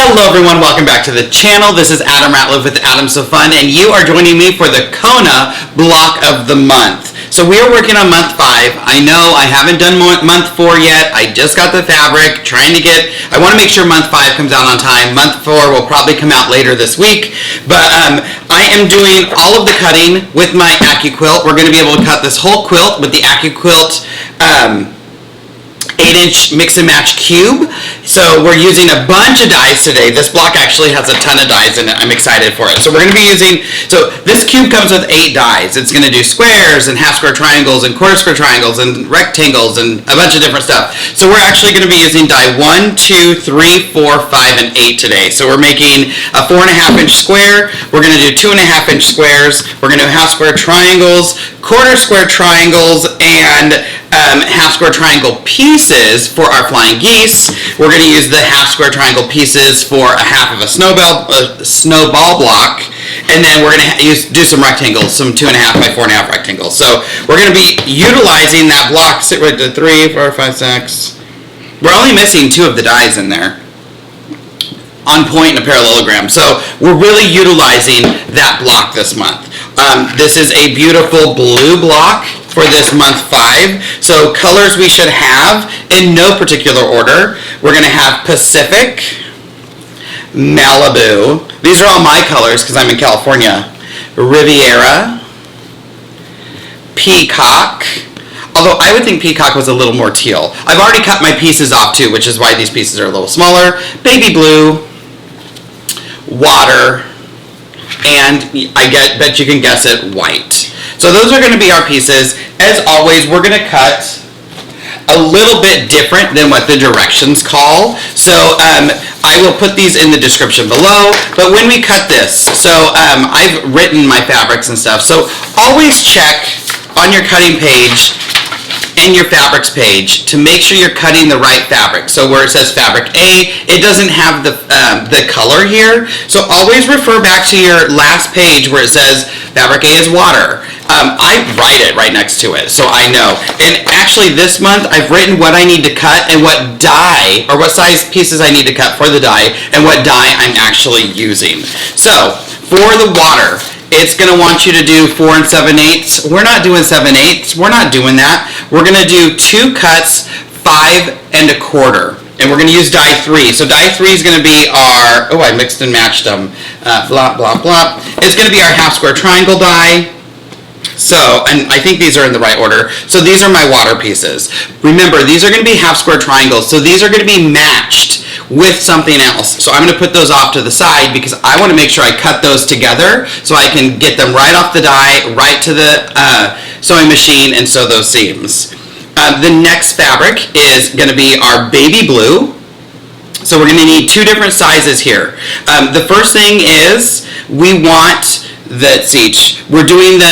Hello everyone, welcome back to the channel. This is Adam Rateliff with Adam So Fun, and you are joining me for the Kona block of the month. So we are working on month 5. I know I haven't done month 4 yet. I just got the fabric, I want to make sure month 5 comes out on time. Month 4 will probably come out later this week, but I am doing all of the cutting with my Accuquilt. We're going to be able to cut this whole quilt with the Accuquilt 8-inch mix and match cube. So we're using a bunch of dies today. This block actually has a ton of dies in it. I'm excited for it. So we're going to be using, so this cube comes with 8 dies. It's going to do squares and half square triangles and quarter square triangles and rectangles and a bunch of different stuff. So we're actually going to be using die 1, 2, 3, 4, 5, and 8 today. So we're making a 4.5-inch square. We're going to do 2.5-inch squares. We're going to do half square triangles, quarter square triangles, and half square triangle pieces for our flying geese. We're going to use the half square triangle pieces for a half of a snowball block, and then we're going to do some rectangles, some 2.5 by 4.5 rectangles. So we're going to be utilizing that block. Sit right to 3, 4, 5, 6. We're only missing 2 of the dies in there, on point and a parallelogram. So we're really utilizing that block this month. This is a beautiful blue block for this month 5. So colors we should have in no particular order. We're going to have Pacific, Malibu. These are all my colors because I'm in California. Riviera, Peacock. Although I would think Peacock was a little more teal. I've already cut my pieces off too, which is why these pieces are a little smaller. Baby blue, water, and bet you can guess it, white. So those are going to be our pieces. As always, we're going to cut a little bit different than what the directions call. So I will put these in the description below. But when we cut this, so I've written my fabrics and stuff. So always check on your cutting page and your fabrics page to make sure you're cutting the right fabric. So where it says fabric A, it doesn't have the color here. So always refer back to your last page where it says fabric A is water. I write it right next to it, so I know. And actually this month I've written what I need to cut and what die, or what size pieces I need to cut for the die, and what die I'm actually using. So for the water, it's going to want you to do 4 7/8. We're not doing 7/8. We're not doing that. We're going to do 2 cuts, 5 1/4. And we're going to use die 3. So die 3 is going to be our, oh, I mixed and matched them. Blah, blah, blah. It's going to be our half square triangle die. So, and I think these are in the right order. So these are my water pieces. Remember, these are going to be half square triangles. So these are going to be matched with something else. So I'm going to put those off to the side because I want to make sure I cut those together so I can get them right off the die, right to the sewing machine, and sew those seams. The next fabric is going to be our baby blue. So we're going to need 2 different sizes here. The first thing is we want we're doing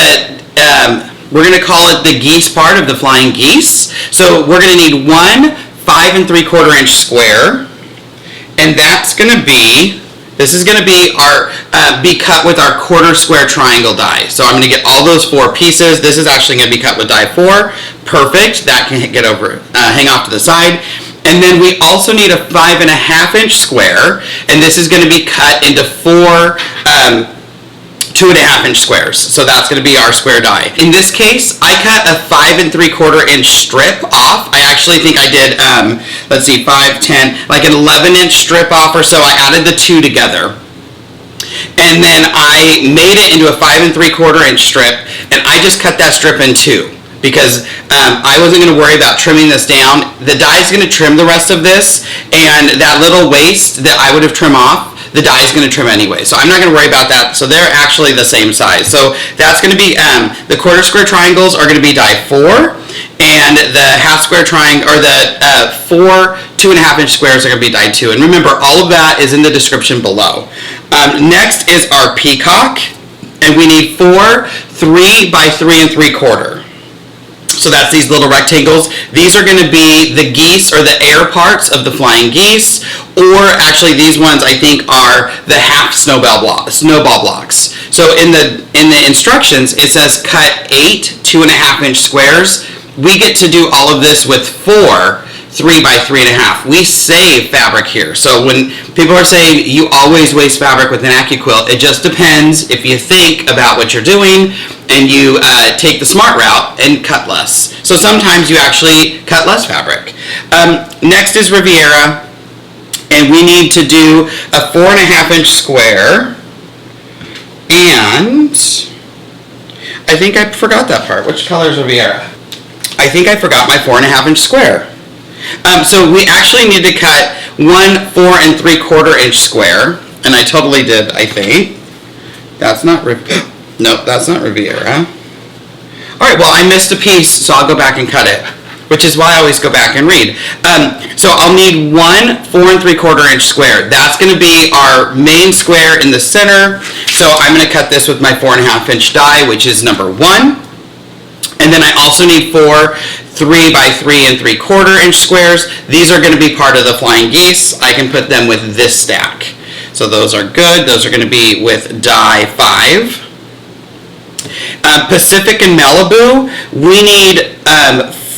we're going to call it the geese part of the flying geese. So we're going to need 1 5 3/4 inch square, and that's going to be, this is going to be our be cut with our quarter square triangle die. So I'm going to get all those 4 pieces. This is actually going to be cut with die 4. Perfect. That can get over, hang off to the side. And then we also need a 5 1/2 inch square, and this is going to be cut into 4 2.5 inch squares. So that's going to be our square die. In this case, I cut a 5 3/4 inch strip off. I actually think I did, let's see, 5, 10, like an 11 inch strip off or so. I added the 2 together. And then I made it into a 5 3/4 inch strip, and I just cut that strip in 2. Because I wasn't going to worry about trimming this down. The die is going to trim the rest of this, and that little waste that I would have trimmed off, the die is going to trim anyway. So I'm not going to worry about that. So they're actually the same size. So that's going to be, the quarter square triangles are going to be die 4, and the half square triangle, or the 4 2.5 inch squares are going to be die 2. And remember, all of that is in the description below. Next is our peacock, and we need 4 3 by 3 3/4. So that's these little rectangles. These are going to be the geese, or the air parts of the flying geese, or actually these ones I think are the half snowball blocks. So in the instructions it says cut 8 2.5 inch squares. We get to do all of this with 4 3 by 3.5. We save fabric here. So when people are saying you always waste fabric with an Accuquilt, it just depends if you think about what you're doing and you take the smart route and cut less. So sometimes you actually cut less fabric. Next is Riviera, and we need to do a 4.5-inch square, and I think I forgot that part. Which color is Riviera? I think I forgot my 4.5-inch square. So we actually need to cut one 4 3/4-inch square, and I totally did, I think. That's not nope, that's not Riviera. Alright, well I missed a piece, so I'll go back and cut it, which is why I always go back and read. So I'll need one 4 3/4-inch square. That's going to be our main square in the center. So I'm going to cut this with my 4.5-inch die, which is number 1. And then I also need 4 3 by 3 3/4-inch squares. These are going to be part of the flying geese. I can put them with this stack. So those are good. Those are going to be with die 5. Pacific and Malibu, we need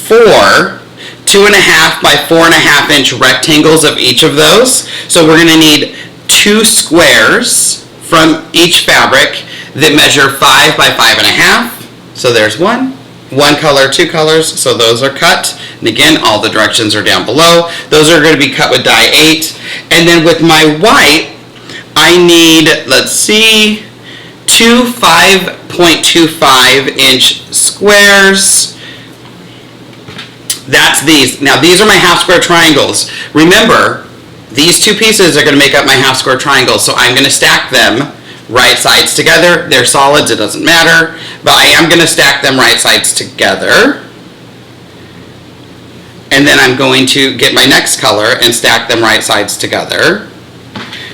4 2.5 by 4.5-inch rectangles of each of those. So we're going to need 2 squares from each fabric that measure 5 by 5.5. So there's one color, 2 colors, so those are cut. And again, all the directions are down below. Those are going to be cut with die 8. And then with my white, I need, let's see, 2 5.25-inch squares. That's these. Now these are my half square triangles. Remember, these 2 pieces are going to make up my half square triangle, so I'm going to stack them right sides together. They're solids, it doesn't matter, but I am going to stack them right sides together. And then I'm going to get my next color and stack them right sides together.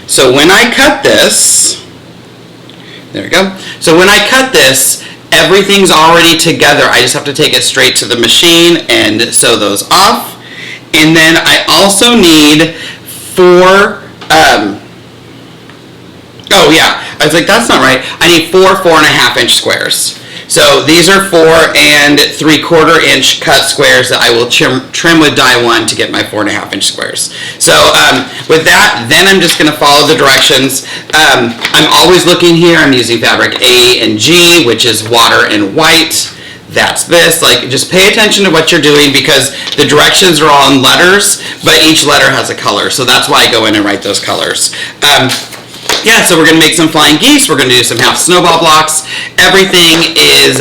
So when I cut this, there we go. So when I cut this, everything's already together. I just have to take it straight to the machine and sew those off. And then I also need 4, oh yeah, I was like, that's not right. I need 4 4.5-inch squares. So these are 4 3/4-inch cut squares that I will trim with die 1 to get my 4.5-inch squares. So with that, then I'm just going to follow the directions. I'm always looking here. I'm using fabric A and G, which is water and white. That's this. Like, just pay attention to what you're doing because the directions are all in letters, but each letter has a color. So that's why I go in and write those colors. Yeah, so we're going to make some flying geese. We're going to do some half snowball blocks. Everything is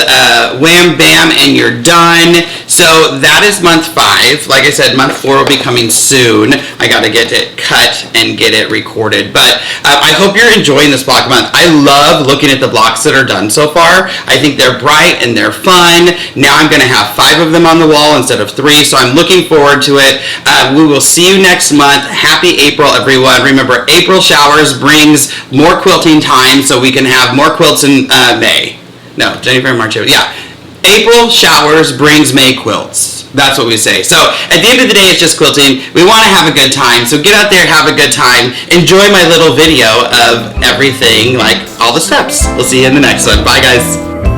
wham, bam, and you're done. So that is month 5. Like I said, month 4 will be coming soon. I got to get it cut and get it recorded. But I hope you're enjoying this block month. I love looking at the blocks that are done so far. I think they're bright and they're fun. Now I'm going to have 5 of them on the wall instead of 3, so I'm looking forward to it. We will see you next month. Happy April, everyone. Remember, April showers brings more quilting time so we can have more quilts in May. No, January, March, April. Yeah. April showers brings May quilts. That's what we say. So at the end of the day, it's just quilting. We want to have a good time. So get out there, have a good time. Enjoy my little video of everything, like all the steps. We'll see you in the next one. Bye, guys.